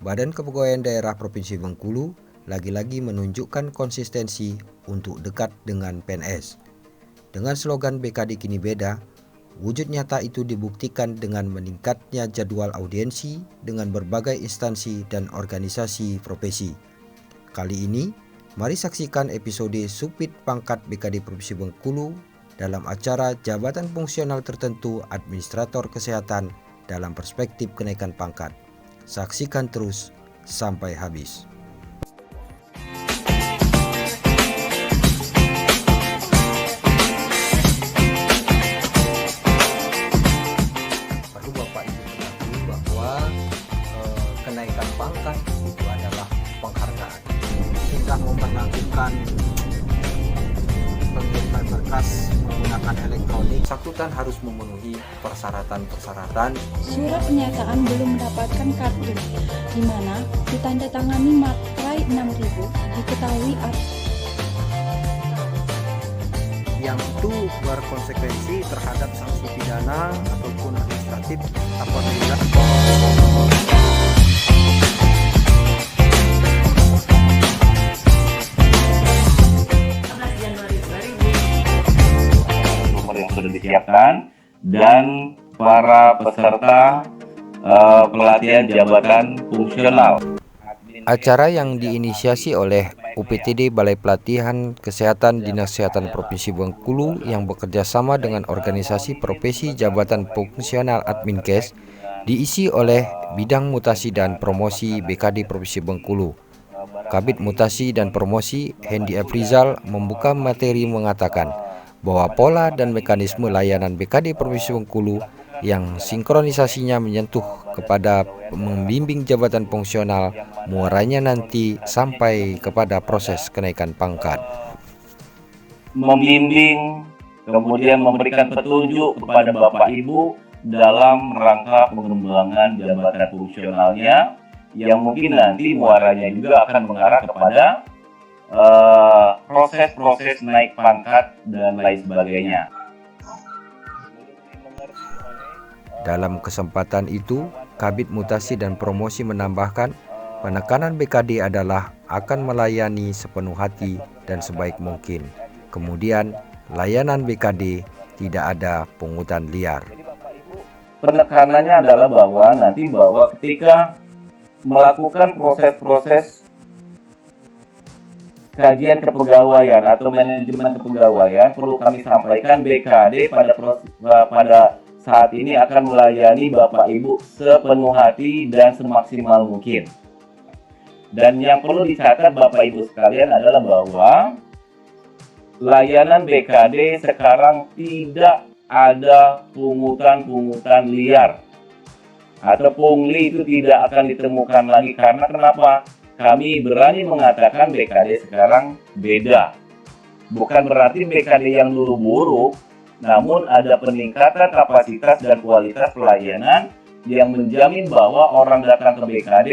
Badan Kepegawaian Daerah Provinsi Bengkulu lagi-lagi menunjukkan konsistensi untuk dekat dengan PNS. Dengan slogan BKD Kini Beda, wujud nyata itu dibuktikan dengan meningkatnya jadwal audiensi dengan berbagai instansi dan organisasi profesi. Kali ini, mari saksikan episode Subpit Pangkat BKD Provinsi Bengkulu dalam acara Jabatan Fungsional Tertentu Administrator Kesehatan dalam perspektif kenaikan pangkat. Saksikan terus sampai habis. Perlu Bapak Ibu ketahui bahwa kenaikan pangkat itu adalah penghargaan. Sudah memperlakukan pengiriman berkas menggunakan elektronik, bersangkutan harus memenuhi persyaratan-persyaratan. Surat pernyataan belum mendapatkan kartu, di mana ditandatangani materai 6.000, diketahui yang itu berkonsekuensi terhadap sanksi pidana ataupun administratif apabila yang sudah disiapkan dan para peserta pelatihan jabatan fungsional. Acara yang diinisiasi oleh UPTD Balai Pelatihan Kesehatan Dinas Kesehatan Provinsi Bengkulu yang bekerja sama dengan organisasi profesi Jabatan Fungsional Adminkes diisi oleh Bidang Mutasi dan Promosi BKD Provinsi Bengkulu. Kabid Mutasi dan Promosi Hendy Afrizal membuka materi mengatakan bahwa pola dan mekanisme layanan BKD Provinsi Bengkulu yang sinkronisasinya menyentuh kepada membimbing jabatan fungsional muaranya nanti sampai kepada proses kenaikan pangkat. Membimbing, kemudian memberikan petunjuk kepada Bapak Ibu dalam rangka pengembangan jabatan fungsionalnya yang mungkin nanti muaranya juga akan mengarah kepada proses-proses naik pangkat dan lain sebagainya. Dalam kesempatan itu, Kabid Mutasi dan Promosi menambahkan, penekanan BKD adalah akan melayani sepenuh hati dan sebaik mungkin. Kemudian, layanan BKD tidak ada pungutan liar. Penekanannya adalah bahwa ketika melakukan proses-proses kajian kepegawaian atau manajemen kepegawaian, perlu kami sampaikan BKD pada saat ini akan melayani Bapak Ibu sepenuh hati dan semaksimal mungkin. Dan yang perlu dicatat Bapak Ibu sekalian adalah bahwa layanan BKD sekarang tidak ada pungutan liar atau pungli, itu tidak akan ditemukan lagi. Karena kenapa? Kami berani mengatakan BKD sekarang beda. Bukan berarti BKD yang dulu buruk, namun ada peningkatan kapasitas dan kualitas pelayanan yang menjamin bahwa orang datang ke BKD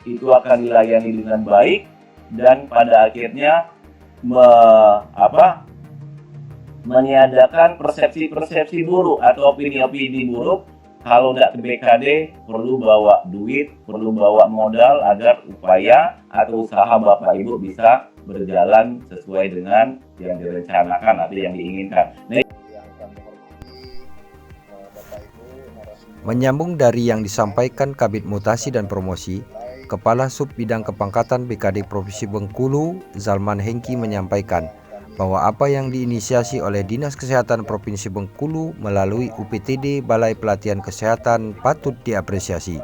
itu akan dilayani dengan baik dan pada akhirnya meniadakan persepsi-persepsi buruk atau opini-opini buruk. Kalau tidak ke BKD, perlu bawa duit, perlu bawa modal agar upaya atau usaha Bapak Ibu bisa berjalan sesuai dengan yang direncanakan atau yang diinginkan. Menyambung dari yang disampaikan Kabid Mutasi dan Promosi, Kepala Sub Bidang Kepangkatan BKD Provinsi Bengkulu, Zalman Hengki menyampaikan bahwa apa yang diinisiasi oleh Dinas Kesehatan Provinsi Bengkulu melalui UPTD Balai Pelatihan Kesehatan patut diapresiasi,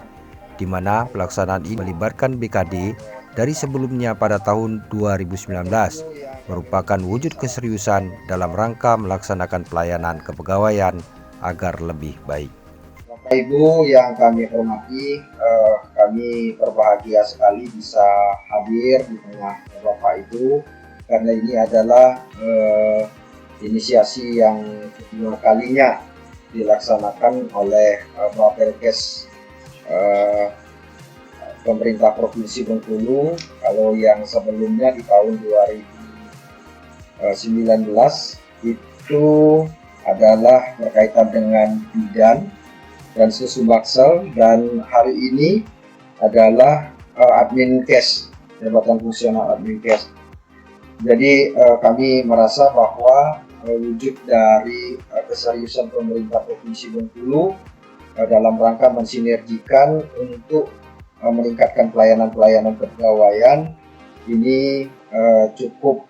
di mana pelaksanaan ini melibatkan BKD dari sebelumnya pada tahun 2019, merupakan wujud keseriusan dalam rangka melaksanakan pelayanan kepegawaian agar lebih baik. Bapak Ibu yang kami hormati, kami berbahagia sekali bisa hadir di tengah Bapak Ibu karena ini adalah inisiasi yang kedua kalinya dilaksanakan oleh Bapelkes pemerintah Provinsi Bengkulu. Kalau yang sebelumnya di tahun 2019 itu adalah berkaitan dengan bidan dan susu baksel, dan hari ini adalah admin cash, jabatan fungsional admin cash. Jadi kami merasa bahwa wujud dari keseriusan pemerintah Provinsi Bengkulu dalam rangka mensinergikan untuk meningkatkan pelayanan-pelayanan kepegawaian ini cukup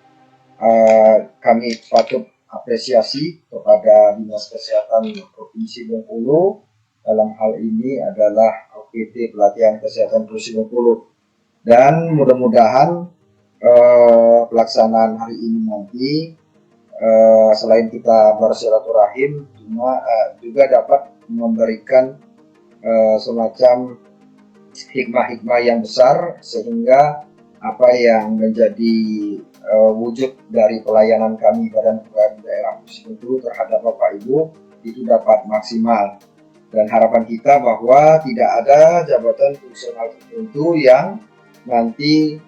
kami patut apresiasi kepada Dinas Kesehatan Provinsi Bengkulu. Dalam hal ini adalah PT Pelatihan Kesehatan Provinsi Bengkulu, dan mudah-mudahan pelaksanaan hari ini nanti selain kita bersilaturahim juga dapat memberikan semacam hikmah-hikmah yang besar, sehingga apa yang menjadi wujud dari pelayanan kami Badan Kepegawaian Daerah Provinsi Bengkulu terhadap Bapak Ibu itu dapat maksimal. Dan harapan kita bahwa tidak ada jabatan fungsional tertentu yang nanti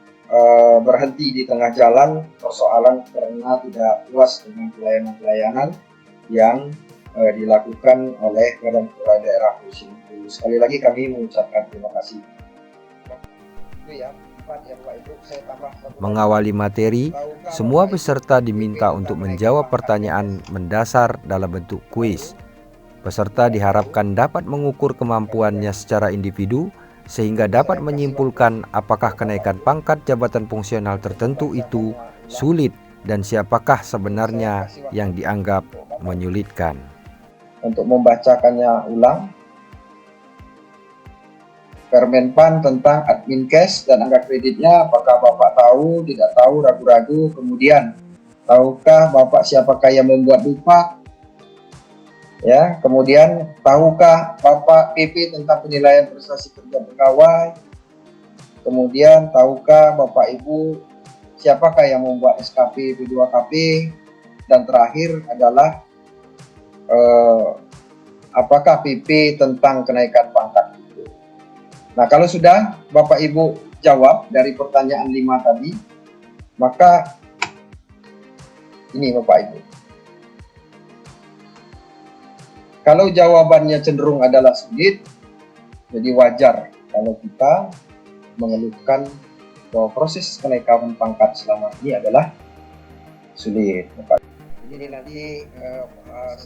berhenti di tengah jalan persoalan karena tidak puas dengan pelayanan-pelayanan yang dilakukan oleh Badan Kepegawaian Daerah Provinsi Bengkulu. Sekali lagi kami mengucapkan terima kasih. Itu ya, Bapak Ibu, saya tambah. Mengawali materi, semua peserta diminta untuk menjawab pertanyaan mendasar dalam bentuk kuis. Peserta diharapkan dapat mengukur kemampuannya secara individu sehingga dapat menyimpulkan apakah kenaikan pangkat jabatan fungsional tertentu itu sulit dan siapakah sebenarnya yang dianggap menyulitkan. Untuk membacakannya ulang, Permenpan tentang admin cash dan angka kreditnya, apakah Bapak tahu, tidak tahu, ragu-ragu. Kemudian, tahukah Bapak siapakah yang membuat lupa? Ya, kemudian tahukah Bapak PP tentang penilaian prestasi kerja pegawai? Kemudian tahukah Bapak Ibu siapakah yang membuat SKP P2KP? Dan terakhir adalah apakah PP tentang kenaikan pangkat itu? Nah, kalau sudah Bapak Ibu jawab dari pertanyaan 5 tadi, maka ini Bapak Ibu. Kalau jawabannya cenderung adalah sulit, jadi wajar kalau kita mengeluhkan bahwa proses kenaikan pangkat selama ini adalah sulit. Jadi nanti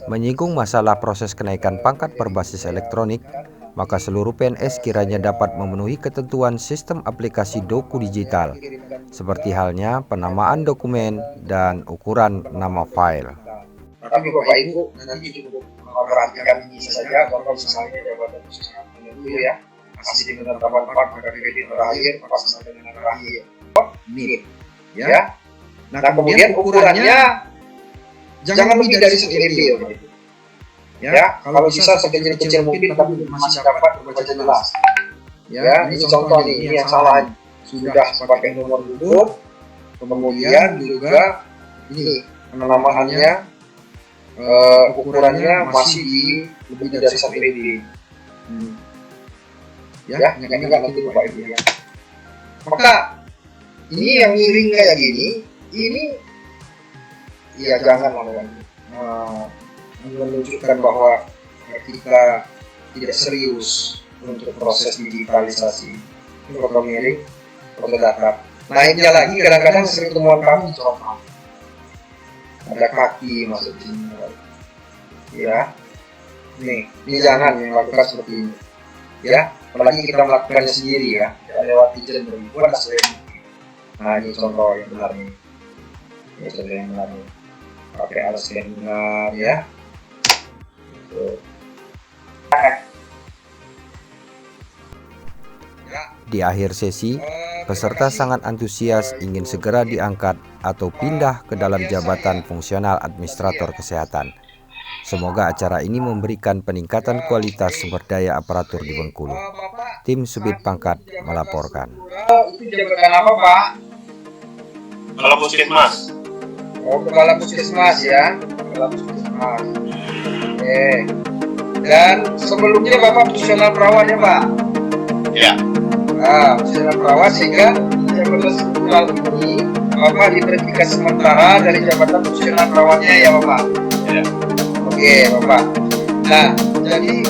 Menyinggung masalah proses kenaikan pangkat berbasis elektronik, maka seluruh PNS kiranya dapat memenuhi ketentuan sistem aplikasi doku digital, seperti halnya penamaan dokumen dan ukuran nama file. Tapi Bapak Ibu nanti cukup memperhatikan ini saja, kalau misalnya jabatan fungsional tertentu ya masih di penetapan pangkat kredit terakhir pas sampai dengan terakhir NIP ya. Nah kemudian ukurannya jangan lebih dari 1 MB ya. Kalau bisa sekecil-kecil mungkin tapi masih dapat membaca jelas ya. Ini contoh nih, ini yang salah sudah pakai nomor duduk, kemudian juga ini penamaannya ukurannya masih di lebih dari 1 MB ya, ingat nanti Bapak Ibu ya. Maka ini yang miring kayak gini, ini ya jangan menunjukkan bahwa kita tidak serius untuk proses digitalisasi. Ini foto miring, foto datar. Naiknya lagi kadang-kadang sering temuan kami contoh ada kaki masuk di sini ya. Ini jangan melakukan seperti ini ya, apalagi kita melakukannya sendiri ya, lewat izin berbuat sesuai. Nah ini contoh yang benar nih, ini contoh yang benar nih, pakai alas yang benar ya. Di akhir sesi, peserta sangat antusias ingin segera diangkat atau pindah ke dalam jabatan fungsional administrator kesehatan. Semoga acara ini memberikan peningkatan kualitas sumber daya aparatur di Bengkulu. Tim Subit Pangkat melaporkan. Itu jabatan apa Pak? Kepala Puskesmas. Oh, Kepala Puskesmas ya. Kepala Puskesmas. Oke. Dan sebelumnya Bapak fungsional perawat ya Pak? Ya. Nah, fungsional perawat, sehingga jabatan struktural ini Bapak diberhentikan sementara dari jabatan fungsional perawatnya ya Bapak? Ya. Oke Bapak. Nah, jadi